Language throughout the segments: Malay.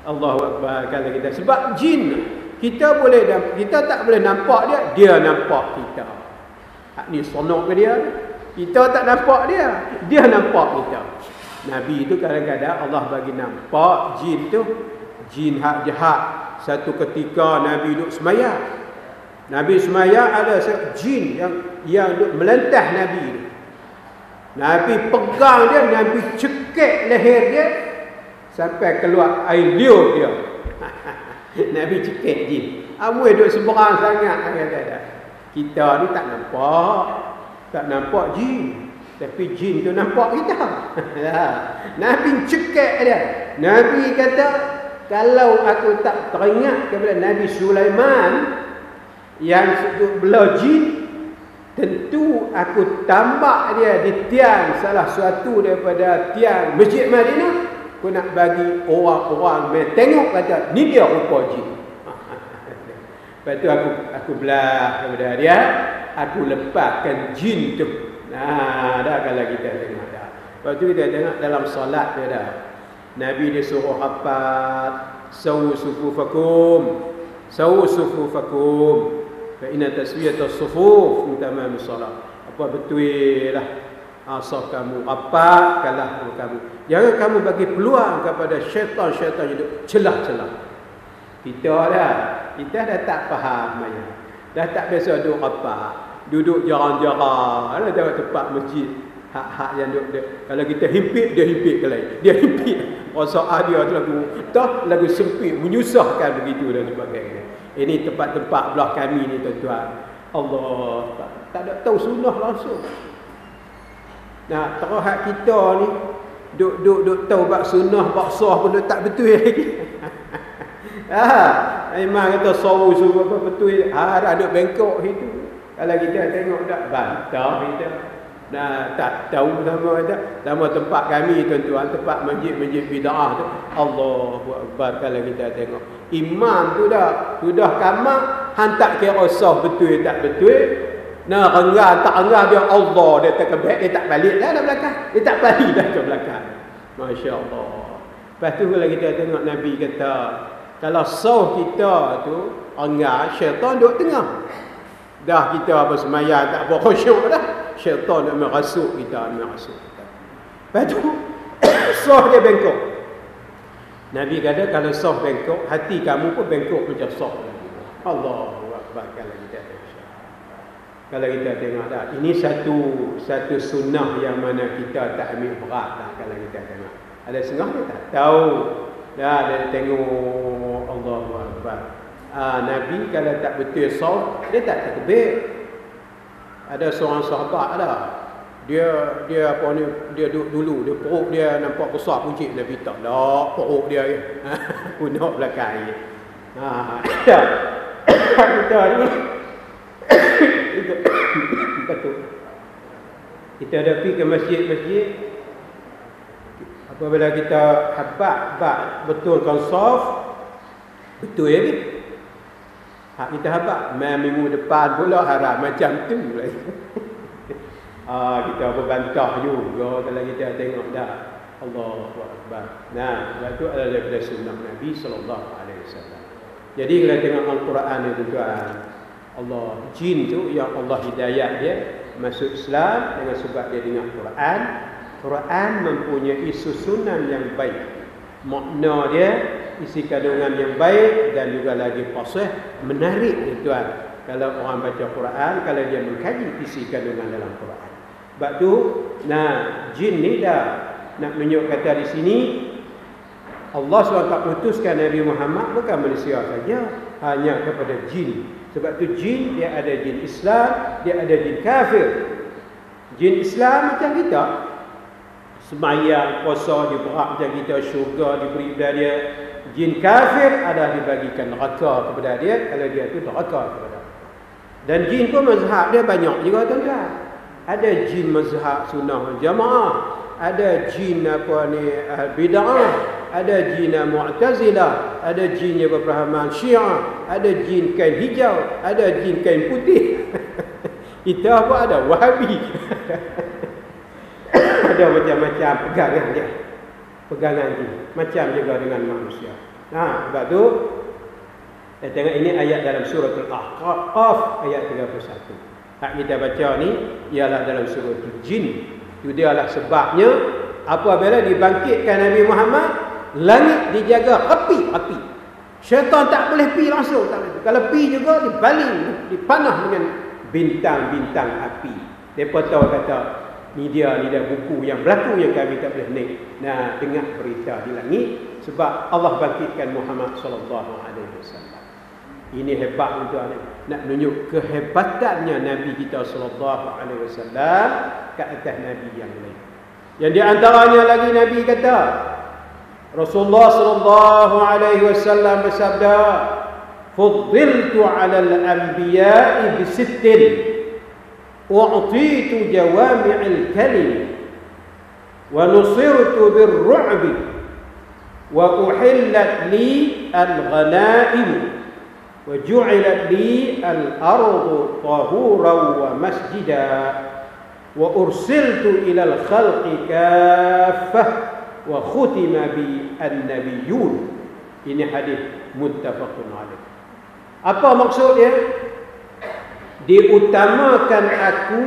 Allahu Akbar. Kalau kita sebab jin kita tak boleh nampak dia nampak kita. Hak ni sonok ke dia? Kita tak nampak dia nampak kita. Nabi tu kadang-kadang Allah bagi nampak jin tu, jin hak jahat. Satu ketika Nabi duduk semaya. Nabi semaya ada jin yang duduk melentah Nabi. Nabi pegang dia, Nabi cekik leher dia sampai keluar air liur dia. Nabi cekik jin. Amoi duduk seberang sangat kata. Kita ni tak nampak jin. Tapi jin tu nampak kita. Nabi cekik dia. Nabi kata, kalau aku tak teringat kepada Nabi Sulaiman yang seduk belah jin, tentu aku tambak dia di tiang salah suatu daripada tiang Masjid Madinah. Aku nak bagi orang-orang mai tengok kata, ni dia rupa jin. Lepas tu aku belah kepada dia, aku lepaskan jin tu. Nah, dah kalau kita tengok dah. Lepas tu kita tengok dalam solat dia dah. Nabi dia suruh hafal sawu sufufakum fa inna taswiyatas sufuf min tamam solat. Apa betul lah asal kamu apa kalah kamu. Jangan kamu bagi peluang kepada syaitan-syaitan yang celah-celah. Kita dah tak faham banyak. Dah tak biasa duduk apa. Duduk jarang-jarang. Ada tengok tempat masjid. Hak-hak yang duduk. Kalau kita himpit, dia himpit ke lain. Dia himpit. Rasa dia lagu sempit. Menyusahkan begitu dan sebagainya. Ini tempat-tempat belah kami ni tuan-tuan. Allah. Tak ada tahu sunnah langsung. Nah, terus hak kita ni. Duk tahu bak sunnah, bak sah pun tak betul lagi. Memang kata sawu suruh apa betul. Ada duk bengkok itu. Kalau kita tengok tak bantah kita. Nah, tak tahu sama kita. Sama tempat kami tuan-tuan, tempat masjid-masjid bid'ah tu. Allahu Akbar kalau kita tengok. Imam tu sudah kamar, hantar kira sah betul tak betul. Nah, rengah tak rengah dia Allah, dia tak kebek, dia tak balik dah ke belakang. Dia tak balik dah ke belakang. Masya-Allah. Lepas tu kalau kita tengok Nabi kata, kalau sah kita tu rengah, syaitan duduk tengah. Dah kita apa semaya tak apa khusyuk dah. Syaitan nak merasuk kita. Lepas tu sah dia bengkok. Nabi kata kalau sah bengkok, hati kamu pun bengkok macam sah. Allahu Akbar kalau kita tengok dah. Ini satu sunnah yang mana kita tak ambil berat dah kalau kita tengok. Ada setengah dia tak tahu. Dah dia tengok Allahu Akbar. Nabi kalau tak betul sah, dia tak takbir. Ada seorang sahabat ada. Dia apa ni, dia duduk dulu, dia perut dia nampak besar puncit. Nabi tak dak perut dia. Punuk belakang. Kita ni betul. Kita ada pergi ke masjid. Apabila kita habaq betulkan saf, betul lagi. Hak kita habaq minggu depan pula haram macam tu lagi. Kita berbantah juga kalau kita tengok dah. Allahu Akbar. Nah, itu adalah daripada sunnah Nabi sallallahu alaihi wasallam. Jadi kalau tengok Al-Quran itu tuan, Allah jin tu yang Allah hidayah dia masuk Islam dengan sebab dia dengar Quran. Quran mempunyai susunan yang baik. Makna dia isi kandungan yang baik dan juga lagi fasih, menarik tuan. Kalau orang baca Quran, kalau dia mengkaji isi kandungan dalam Quran. Sebab tu, jin ni dah nak menunjuk kata di sini Allah SWT putuskan Nabi Muhammad bukan manusia saja, hanya kepada jin. Sebab tu jin, dia ada jin Islam, dia ada jin kafir. Jin Islam macam kita, semayang, puasa, diberak macam kita, syurga diberi kepada dia. Jin kafir adalah dibagikan neraka kepada dia, kalau dia tu neraka kepada dia. Dan jin pun mazhab dia banyak juga tuan-tuan. Ada jin mazhab sunnah jamaah, ada jin bid'ah, ada jin mu'tazilah, ada jin yang berpahaman syiah, ada jin kain hijau, ada jin kain putih. Kita apa ada wahabi. Ada macam-macam pegangan dia. Pegangan jin macam juga dengan manusia. Sebab tu kita tengok ini ayat dalam surah Al-Ahqaf ayat 31. Hak kita baca ni ialah dalam surah Al-Jin. Itu dialah sebabnya apabila dibangkitkan Nabi Muhammad, langit dijaga api. Syaitan tak boleh pi langsung, tak boleh. Kalau pi juga dibaling, dipanah dengan bintang-bintang api. Depa tahu kata ni dia buku yang berlaku yang kami tak boleh naik. Dengar berita di langit sebab Allah bangkitkan Muhammad sallallahu alaihi wasallam. Ini hebat tuan. Nak menunjuk kehebatannya Nabi kita sallallahu alaihi wasallam ke atas nabi yang lain. Yang di antaranya lagi Nabi kata, Rasulullah sallallahu alaihi wasallam bersabda, "Fuddiltu 'alal anbiya'i bi sittin, u'titu jawami'al kalim, wa nusirtu bir-ru'bi, wa uhillat li al-ghanaim, wa ju'ilat li al-ardu tahuran wa masjida, wa ursiltu ila al-khalqi kaffah, wa khutima bi an-nabiyyun." Ini hadis muttafaqun alaih. Apa maksudnya? Diutamakan aku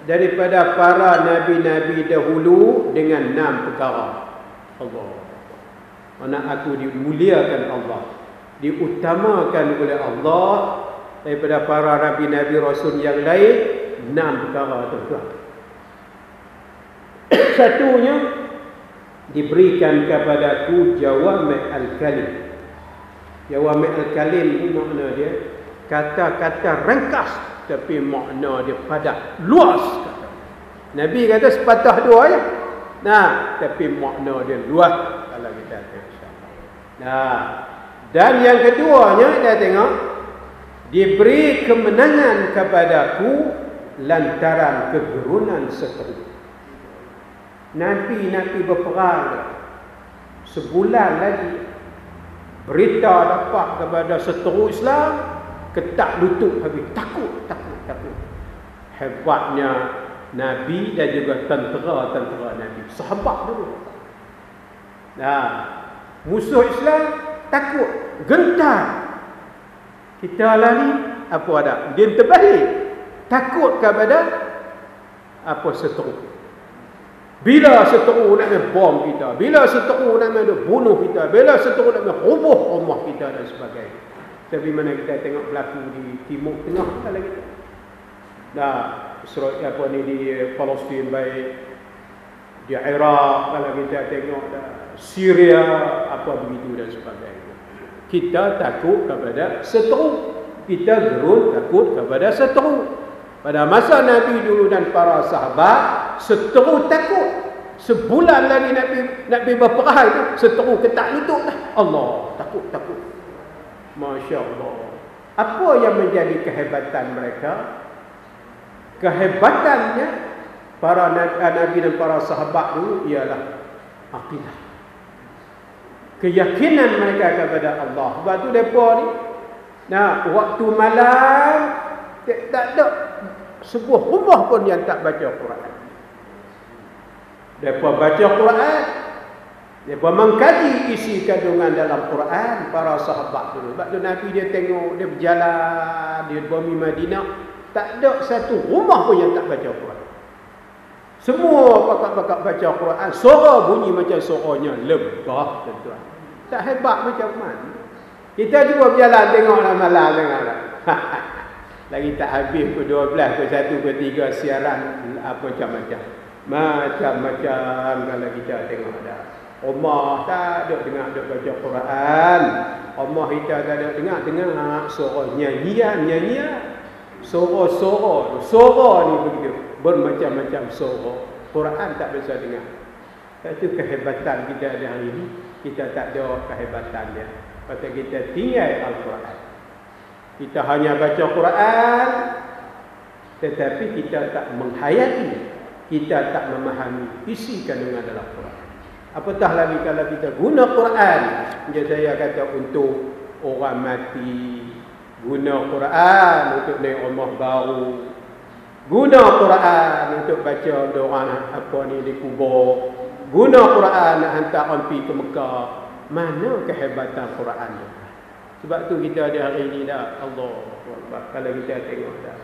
daripada para nabi-nabi dahulu dengan 6 perkara. Allah. Mana aku dimuliakan Allah, diutamakan oleh Allah daripada para nabi-nabi rasul yang lain 6 perkara tuan-tuan. Satunya, diberikan kepadaku jawami' al-kalim. Jawami' al-kalim ni makna dia kata-kata ringkas tapi makna dia padat, luas kata. Nabi kata sepatah 2 ayat. Tapi makna dia luas kalau kita tengok insya-Allah. Dan yang keduanya kita tengok diberi kemenangan kepadaku lantaran kegerunan seteru. Nabi berperang sebulan lagi, berita dapat kepada seteru Islam, ketak lutut habis, takut. Hebatnya Nabi dan juga tentera-tentera Nabi, sahabat dulu. Musuh Islam takut, gentar. Kita lari, apa ada? Dia terbalik, takut kepada seteru. Bila seteru nak bom kita, bila seteru nak bunuh kita, bila seteru nak roboh rumah kita dan sebagainya. Tapi mana kita tengok berlaku di Timur Tengah kalau kita. Di Palestin baik, di Iraq kalau kita tengok Syria apa begitu dan sebagainya. Kita takut kepada seteru. Kita gerun takut kepada seteru. Pada masa Nabi dulu dan para sahabat, seteru takut. Sebulan lagi Nabi berperang itu, seteru ketak lutut dah. Allah, takut. Masya Allah. Apa yang menjadi kehebatan mereka? Kehebatannya para Nabi dan para sahabat dulu ialah akidah, keyakinan mereka kepada Allah. Sebab tu mereka ni, waktu malam tak ada sebuah rumah pun yang tak baca Quran. Mereka baca Quran, mereka mengkaji isi kandungan dalam Quran para sahabat dulu. Sebab tu Nabi dia tengok, dia berjalan di bumi Madinah, tak ada satu rumah pun yang tak baca Quran. Semua pakak-pakak baca Quran, suara bunyi macam suaranya lebah, tuan-tuan. Tak hebat macam mana? Kita juga berjalan tengok malam tengok. Lagi tak habis ke 12 ke 1 ke 3 siaran macam-macam. Macam-macam kalau kita tengok dah. Omah tak ada dengar baca Quran. Omah kita tak ada dengar suara nyanyian. Suara ni begitu, bermacam-macam suara. Quran tak bisa dengar. Itu kehebatan kita ada hari ini. Kita tak ada kehebatan dia. Pasal kita tinggal Al-Quran. Kita hanya baca Quran, tetapi kita tak menghayati, kita tak memahami isi kandungan dalam Quran. Apatah lagi kalau kita guna Quran, macam saya kata, untuk orang mati, guna Quran untuk naik rumah baru, guna Quran untuk baca doa di kubur, guna Quran nak hantar orang pergi ke Mekah, Mana kehebatan Quran ni? Sebab tu kita ada hari ni dah. Allah kalau kita tengok dah.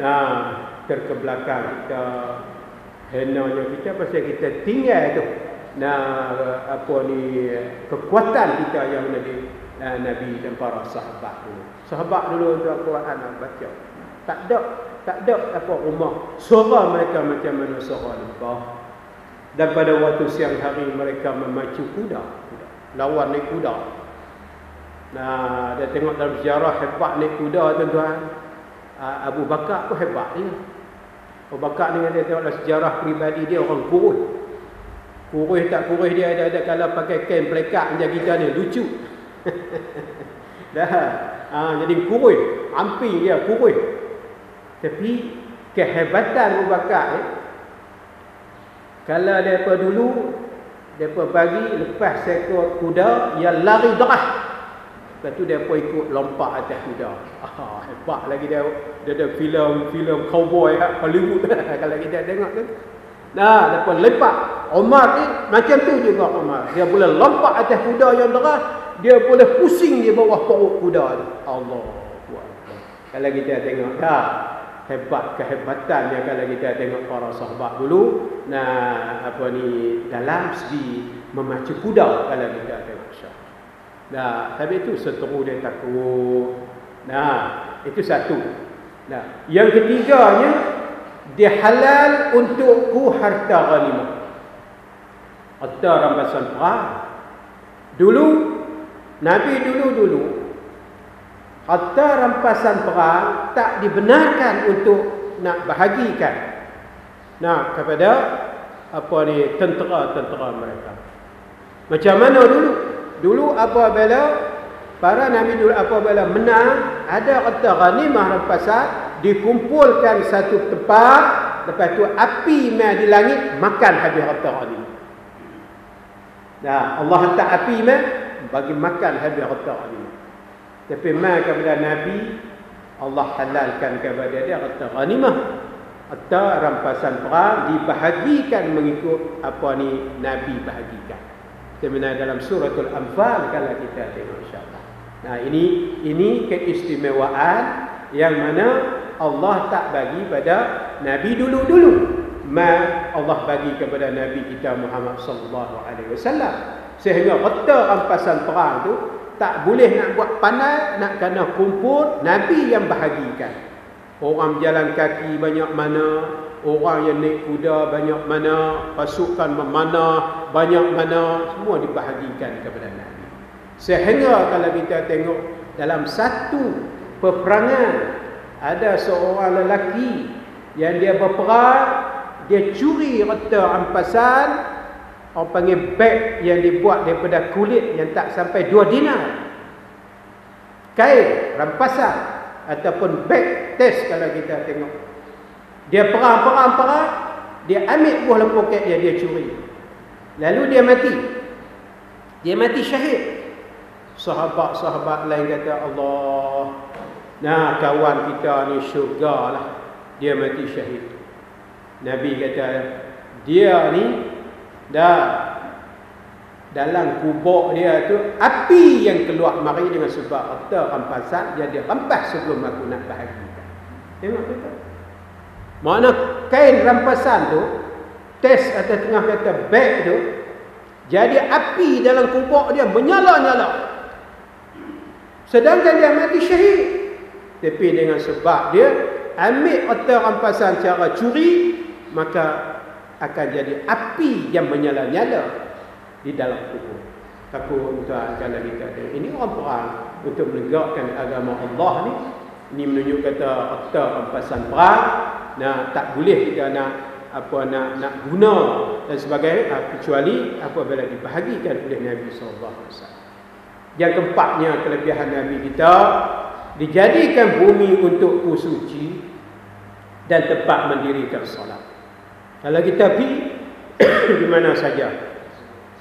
Nah, terkebelakang kita, henanya kita pasal kita tinggal tu. Nah, apa ni kekuatan kita yang Nabi dan para sahabat dulu. Sahabat dulu tu Al-Quran baca. Tak ada apa rumah. Suara mereka macam mana suara lembah. Dan pada waktu siang hari mereka memacu kuda. Lawan naik kuda. Nah, dia tengok dalam sejarah hebat naik kuda tuan-tuan. Abu Bakar pun hebat dia. Abu Bakar ni dia tengok dalam sejarah peribadi dia orang kurus. Kurus tak kurus dia ada kalau pakai kain pelekat macam kita ni lucu. Dah. Jadi kurus, amping dia kurus. Tapi kehebatan Abu Bakar ni kalau depa dulu depa bagi lepas seekor kuda yang lari deras. Lepas tu depa ikut lompat atas kuda. Hebat lagi dia ada filem cowboy Hollywood kalau kita tengok tu. Nah, depa lepak. Umar ni macam tu juga Umar. Dia boleh lompat atas kuda yang deras, dia boleh pusing di bawah perut kuda tu. Allah Akbar. Kalau kita tengok dah hebat kehebatan yang kalau kita tengok para sahabat dulu, nah apa ni dalam segi memacu kuda kalau kita tengok syah. Nah, tapi itu seteru dia takut. Nah, itu satu. Nah, yang ketiganya dia halal untukku harta ghanimah. Harta rampasan perang. Dulu Nabi dulu harta rampasan perang tak dibenarkan untuk nak bahagikan kepada apa ni tentera mereka. Macam mana dulu? Dulu apabila para nabi dulu apabila menang, ada harta ghanimah rampasan dikumpulkan satu tempat, lepas tu api mai di langit makan habis harta ghanimah. Nah, Allah hantar api mai bagi makan habis harta ghanimah. Tapi mai kepada Nabi, Allah halalkan kepada dia harta ghanimah, harta rampasan perang dibahagikan mengikut apa ni Nabi bahagikan. Sebenarnya dalam suratul Anfal kalau kita tengok insya-Allah. Nah, ini keistimewaan yang mana Allah tak bagi pada Nabi dulu-dulu. Allah bagi kepada Nabi kita Muhammad sallallahu alaihi wasallam. Sehingga harta rampasan perang tu tak boleh nak buat pandai, nak kena kumpul Nabi yang bahagikan. Orang berjalan kaki banyak mana, orang yang naik kuda banyak mana, pasukan memanah banyak mana, semua dibahagikan kepada Nabi. Sehingga kalau kita tengok dalam satu peperangan ada seorang lelaki yang dia berperang, dia curi harta rampasan, orang panggil beg yang dibuat daripada kulit yang tak sampai 2 dinar. Kain rampasan ataupun beg tes kalau kita tengok. Dia perang, dia ambil buah poket dia curi. Lalu dia mati. Dia mati syahid. Sahabat-sahabat lain kata, Allah, nah kawan kita ni syurga lah, dia mati syahid. Nabi kata dia ni dalam kubur dia tu api yang keluar mari dengan sebab harta rampasan yang dia rampas sebelum aku nak bahagikan. Tengok tu. Mana kain rampasan tu tes atas tengah kata beg tu jadi api dalam kubur dia menyala-nyala. Sedangkan dia mati syahid. Tapi dengan sebab dia ambil harta rampasan cara curi, maka akan jadi api yang menyala-nyala di dalam kubur. Takut tuan kalau kita ini orang perang untuk menegakkan agama Allah ni. Ini menunjuk kata harta rampasan perang. Nah, tak boleh kita nak guna dan sebagainya kecuali apabila dibahagikan oleh Nabi sallallahu alaihi wasallam. Yang keempatnya kelebihan Nabi kita, dijadikan bumi untukku suci dan tempat mendirikan solat. Kalau kita pergi di mana saja,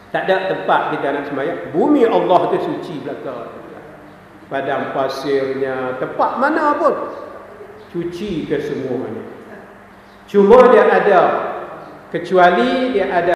tak ada tempat kita nak sembahyang, bumi Allah tu suci belaka. Padang pasirnya, tempat mana pun suci kesemuanya. Cuma dia ada, kecuali dia ada